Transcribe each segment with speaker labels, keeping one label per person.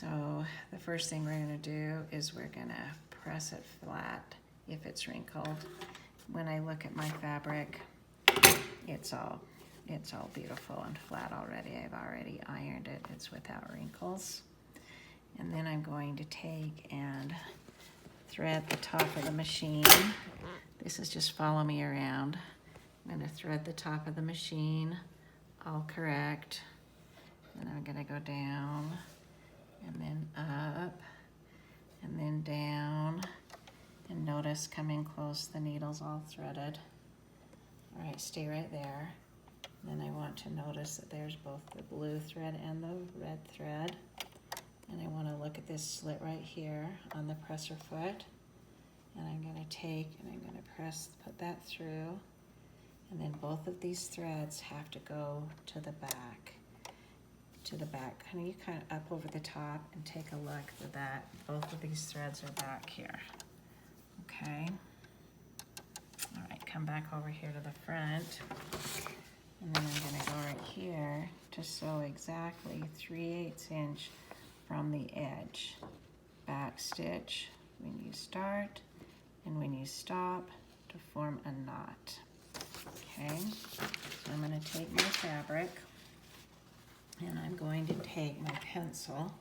Speaker 1: So the first thing we're gonna do is we're gonna press it flat if it's wrinkled. When I look at my fabric, it's all beautiful and flat already. I've already ironed it. It's without wrinkles. And then I'm going to take and thread the top of the machine. This is just follow me around. I'm gonna thread the top of the machine, all correct. And I'm gonna go down and then up and then down. And notice coming close, the needle's all threaded. All right, stay right there. Then I want to notice that there's both the blue thread and the red thread. And I want to look at this slit right here on the presser foot. And I'm going to take and I'm going to put that through. And then both of these threads have to go to the back. To the back. You kind of up over the top and take a look at that. Both of these threads are back here. Okay. All right, come back over here to the front. And then I'm going to go right here to sew exactly 3/8 inch from the edge. Back stitch when you start and when you stop to form a knot. Okay, so I'm going to take my fabric and I'm going to take my pencil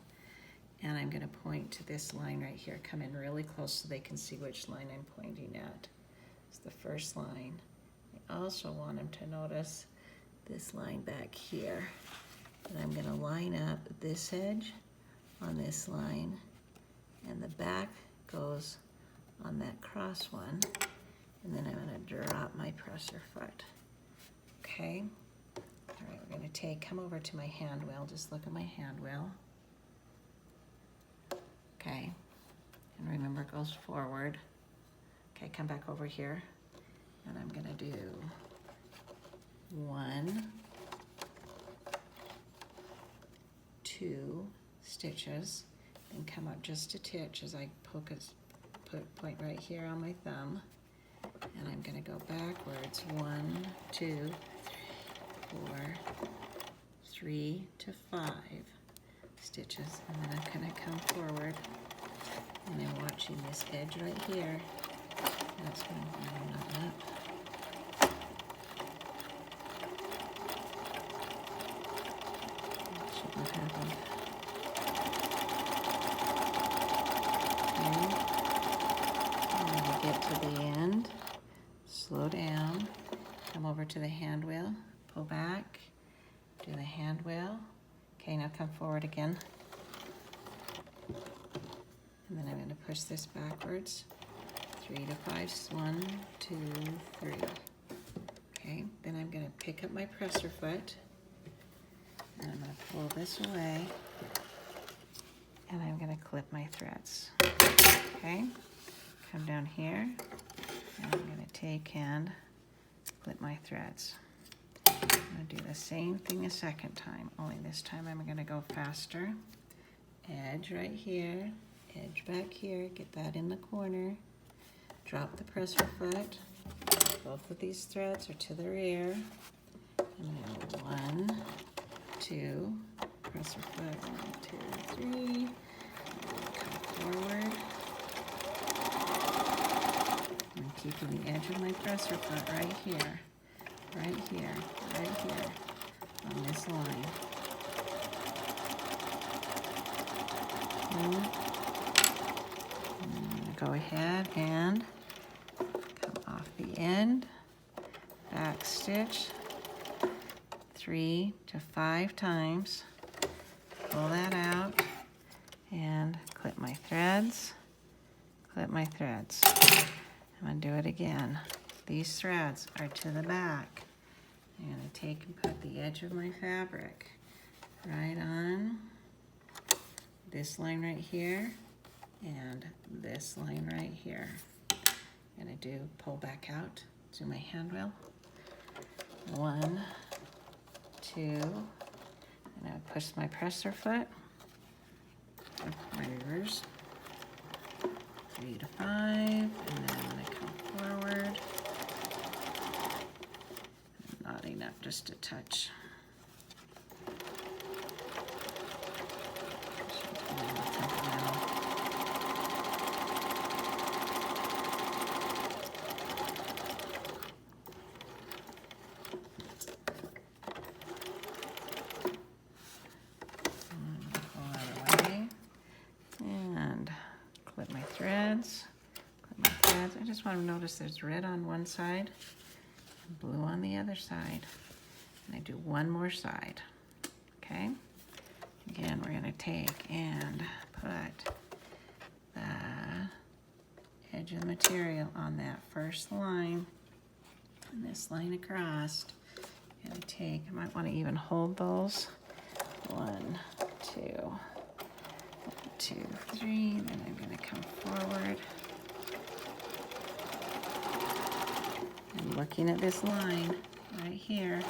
Speaker 1: and I'm going to point to this line right here. Come in really close so they can see which line I'm pointing at. It's the first line. I also want them to notice this line back here. And I'm going to line up this edge on this line and the back goes on that cross one. And then I'm going to drop my presser foot. Okay? All right, we're going to come over to my hand wheel. Just look at my hand wheel. Okay, and remember it goes forward. Okay, come back over here, and I'm gonna do 1, 2 stitches, and come up just a titch as I point right here on my thumb, and I'm gonna go backwards 1, 2, 3, 4, 3 to 5 stitches, and then I'm gonna come forward and I'm watching this edge right here. That's gonna line up. That shouldn't have happened. Okay. And when you get to the end, slow down, come over to the hand wheel, pull back, do the hand wheel. Okay, now come forward again. And then I'm going to push this backwards. 3 to 5, 1, 2, 3. Okay, then I'm going to pick up my presser foot. And I'm going to pull this away. And I'm going to clip my threads. Okay, come down here. And I'm going to take and clip my threads. I'm going to do the same thing a second time, only this time I'm going to go faster. Edge right here, edge back here, get that in the corner. Drop the presser foot. Both of these threads are to the rear. And then 1, 2, presser foot, 1, 2, 3. Come forward. I'm keeping the edge of my presser foot right here. Right here, on this line. And I'm going to go ahead and come off the end, back stitch 3 to 5 times, pull that out, and clip my threads, I'm going to do it again. These threads are to the back. I'm going to take and put the edge of my fabric right on this line right here and this line right here. I'm going to do pull back out to my hand wheel. 1, 2, and I push my presser foot, my reverse, 3 to 5, and then I'm going to come forward. Knotting up just a touch. threads. Put my threads. I just want to notice there's red on one side and blue on the other side. And I do one more side. Okay? Again, we're going to take and put the edge of the material on that first line and this line across. And take, I might want to even hold those. 1, 2, 2, 3. Then I'm going to come forward. And looking at this line right here.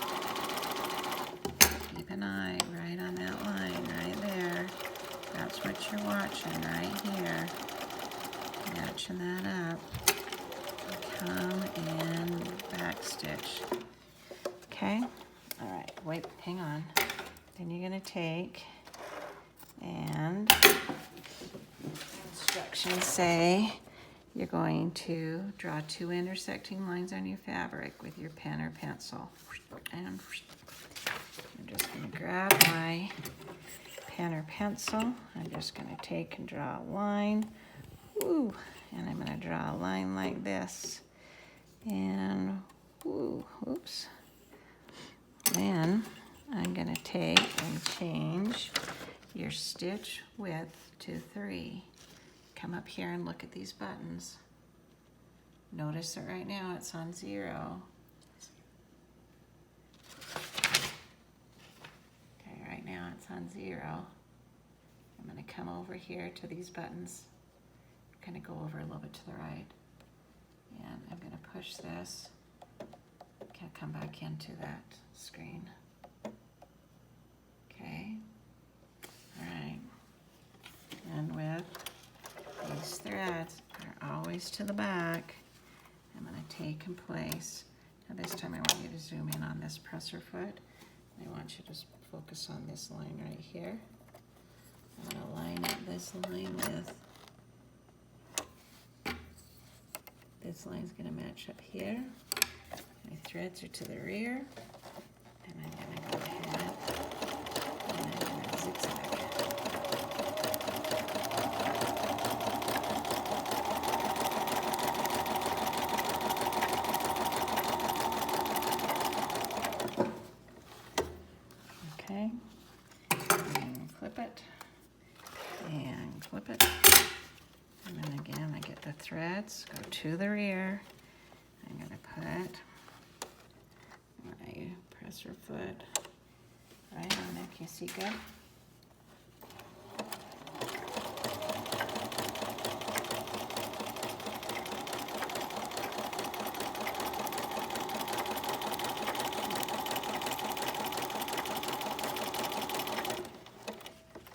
Speaker 1: Keep an eye right on that line right there. That's what you're watching right here. Matching that up. Come and backstitch. Okay? All right, wait, hang on. Then you're gonna take and instructions say you're going to draw 2 intersecting lines on your fabric with your pen or pencil. And I'm just gonna grab my pen or pencil. I'm just gonna take and draw a line. Woo, and I'm gonna draw a line like this. And woo, oops. Then I'm going to take and change your stitch width to 3. Come up here and look at these buttons. Notice that right now it's on 0. Okay, right now it's on 0. I'm going to come over here to these buttons. I'm going to go over a little bit to the right. And I'm going to push this. Can't come back into that screen. Okay. All right. And with these threads are always to the back, I'm going to take and place. Now this time I want you to zoom in on this presser foot. I want you to focus on this line right here. I'm going to line up this line with this line's going to match up here. My threads are to the rear, and I'm going to go ahead and I'm going to zigzag. Okay, and clip it, and clip it. And then again, I get the threads, go to the rear. I'm going to put my presser foot right on there. Can you see good?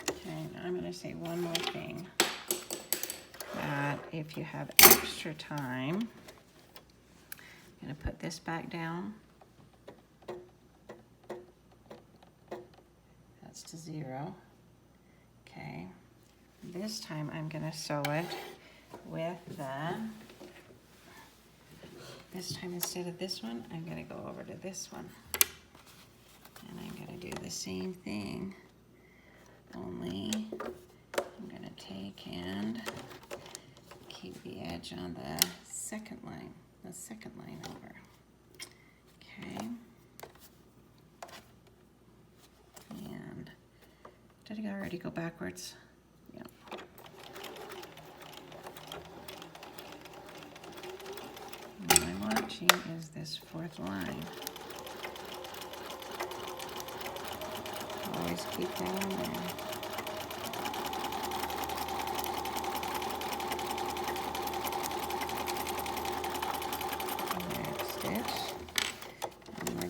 Speaker 1: Okay, now I'm going to say one more thing. That if you have extra time, I'm going to put this back down. That's to 0. Okay. This time I'm going to sew it with this time instead of this one, I'm going to go over to this one. And I'm going to do the same thing, only I'm going to take and keep the edge on the second line over. Okay. And did I already go backwards? Yeah. What I'm watching is this 4th line. Always keep that on there.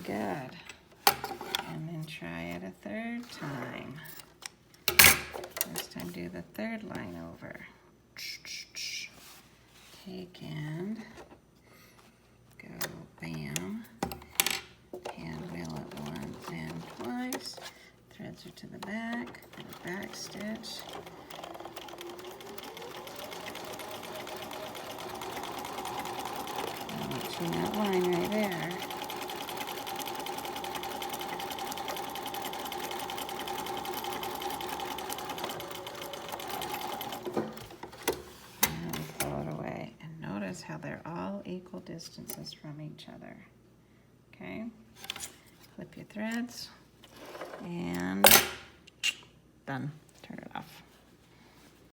Speaker 1: Good. And then try it a 3rd time. This time do the 3rd line over. Take and go bam. Hand wheel it once and twice. Threads are to the back. Back stitch. And watching that line right there. how they're all equal distances from each other. Okay, clip your threads and done. Turn it off.